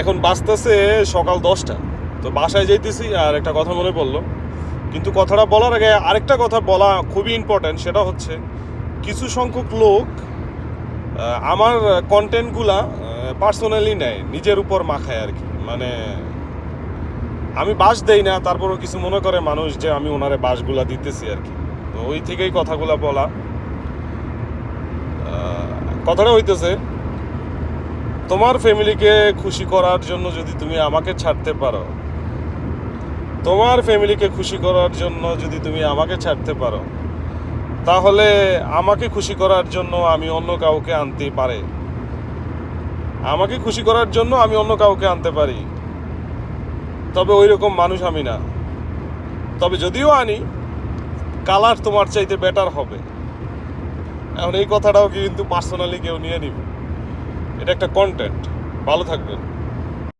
এখন বাজতেছে সকাল 10টা, তো বাসায় যাইতেছি আর একটা কথা মনে পড়লো। কিন্তু কথাটা বলার আগে আরেকটা কথা বলা খুবই ইম্পর্ট্যান্ট, সেটা হচ্ছে কিছু সংখ্যক লোক আমার কন্টেন্টগুলা পার্সোনালি নেয়, নিজের উপর মাখায় আর কি। মানে আমি বাস দেই না, তারপরও কিছু মনে করে মানুষ যে আমি ওনারে বাসগুলা দিতেছি আর কি। তো ওই থেকেই কথাগুলা বলা। কথাটা হইতেছে, তোমার ফ্যামিলিকে খুশি করার জন্য যদি তুমি আমাকে ছাড়তে পারো, তোমার ফ্যামিলিকে খুশি করার জন্য যদি তুমি আমাকে ছাড়তে পারো, তাহলে আমাকে খুশি করার জন্য আমি অন্য কাউকে আনতে পারে, আমাকে খুশি করার জন্য আমি অন্য কাউকে আনতে পারি, তবে ওই রকম মানুষ আমি না। তবে যদিও আনি, কালার তোমার চাইতে বেটার হবে। এখন এই কথাটাও কিন্তু পার্সোনালি কেউ নিয়ে নিবে, এটা একটা কন্টেন্ট। ভালো থাকবেন।